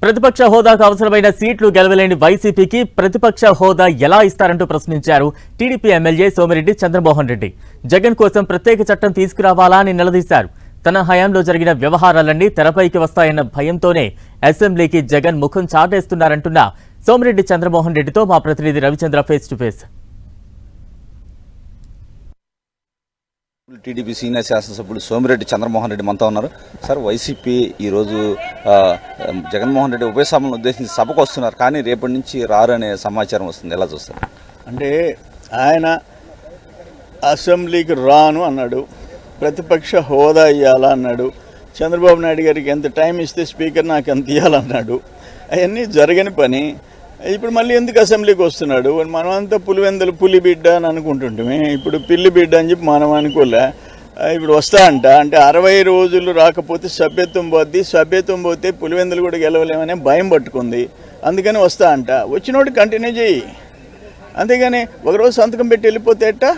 ప్రతిపక్ష హోదాకు అవసరమైన సీట్లు గెలవలేని వైసీపీకి ప్రతిపక్ష హోదా ఎలా ఇస్తారంటూ ప్రశ్నించారు టీడీపీ ఎమ్మెల్యే సోమిరెడ్డి చంద్రమోహన్ రెడ్డి. జగన్ కోసం ప్రత్యేక చట్టం తీసుకురావాలా అని నిలదీశారు. తన హయాంలో జరిగిన వ్యవహారాలన్నీ తెరపైకి వస్తాయన్న భయంతోనే అసెంబ్లీకి జగన్ ముఖం చాటేస్తున్నారంటున్న సోమిరెడ్డి చంద్రమోహన్ రెడ్డితో మా ప్రతినిధి Ravichandra face to face. TDP senior శాసనసభ్యుడు సోమిరెడ్డి చంద్రమోహన్ రెడ్డి మనతో ఉన్నారు. సార్, వైసీపీ ఈరోజు జగన్మోహన్ రెడ్డి ఉభయ సభలను ఉద్దేశించి సభకు వస్తున్నారు, కానీ రేపటి నుంచి రారు అనే సమాచారం వస్తుంది. ఎలా చూస్తారు? అంటే ఆయన అసెంబ్లీకి రాను అన్నాడు, ప్రతిపక్ష హోదా ఇవ్వాలా అన్నాడు, చంద్రబాబు నాయుడు గారికి ఎంత టైం ఇస్తే స్పీకర్ నాకు ఎంత ఇవ్వాలన్నాడు. అవన్నీ జరగని పని. ఇప్పుడు మళ్ళీ ఎందుకు అసెంబ్లీకి వస్తున్నాడు? మనమంతా పులివెందులు పులి బిడ్డ అని అనుకుంటుంటే ఇప్పుడు పిల్లి బిడ్డ అని చెప్పి మనం అనుకోలే. ఇప్పుడు వస్తా అంటే 60 రోజులు రాకపోతే సభ్యత్వం పోద్ది, సభ్యత్వం పోతే పులివెందులు కూడా గెలవలేమనే భయం పట్టుకుంది. అందుకని వస్తా అంట. వచ్చినోడు కంటిన్యూ చేయి, అంతేగాని ఒకరోజు సంతకం పెట్టి వెళ్ళిపోతే ఎట్టా?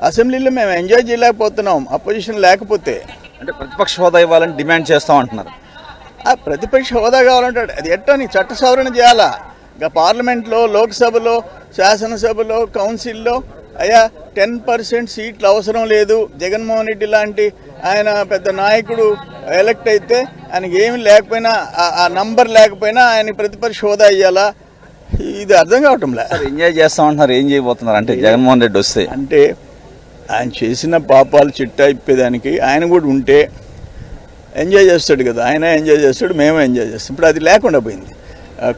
అసెంబ్లీలో మేము ఎంజాయ్ చేయలేకపోతున్నాం అపోజిషన్ లేకపోతే. అంటే ప్రతిపక్ష హోదా ఇవ్వాలని డిమాండ్ చేస్తాం అంటున్నారు. ఆ ప్రతిపక్ష హోదా కావాలంటాడు, అది ఎట్టా? నీ చట్ట సవరణ చేయాలా? ఇంకా పార్లమెంట్లో, లోక్సభలో, శాసనసభలో, కౌన్సిల్లో అయ్యా 10% సీట్లు అవసరం లేదు. జగన్మోహన్ రెడ్డి లాంటి ఆయన పెద్ద నాయకుడు ఎలక్ట్ అయితే ఆయనకి ఏమి లేకపోయినా, ఆ నంబర్ లేకపోయినా ఆయన ప్రతిపక్ష హోదా ఇవ్వాలా? ఇది అర్థం కావటంలే. ఎంజాయ్ చేస్తామంటున్నారు, ఏం చేయబోతున్నారు అంటే జగన్మోహన్ రెడ్డి వస్తే? అంటే ఆయన చేసిన పాపాలు చిట్టా ఇప్పేదానికి ఆయన కూడా ఉంటే ఎంజాయ్ చేస్తాడు కదా. ఆయన ఎంజాయ్ చేస్తాడు, మేము ఎంజాయ్ చేస్తాం. ఇప్పుడు అది లేకుండా పోయింది.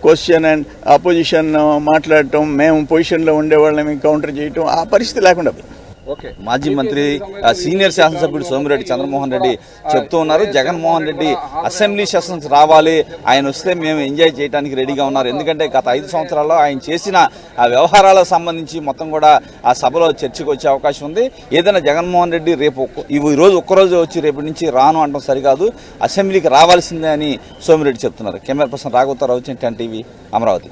క్వశ్చన్ అండ్ ఆపోజిషన్ మాట్లాడటం, మేము పొజిషన్లో ఉండేవాళ్ళని కౌంటర్ చేయటం, ఆ పరిస్థితి లేకుండా పోయింది. ఓకే, మాజీ మంత్రి సీనియర్ శాసనసభ్యుడు సోమిరెడ్డి చంద్రమోహన్ రెడ్డి చెప్తూ ఉన్నారు, జగన్మోహన్ రెడ్డి అసెంబ్లీ సెషన్స్ రావాలి, ఆయన వస్తే మేము ఎంజాయ్ చేయడానికి రెడీగా ఉన్నారు. ఎందుకంటే గత 5 సంవత్సరాల్లో ఆయన చేసిన ఆ వ్యవహారాలకు సంబంధించి మొత్తం కూడా ఆ సభలో చర్చకు వచ్చే అవకాశం ఉంది. ఏదైనా జగన్మోహన్ రెడ్డి రేపు ఈరోజు ఒక్కరోజు వచ్చి రేపటి నుంచి రాను అంటాం సరికాదు, అసెంబ్లీకి రావాల్సిందే అని సోమిరెడ్డి చెప్తున్నారు. కెమెరా పర్సన్ రాఘవతో రవిచంద్ర టీవీ, అమరావతి.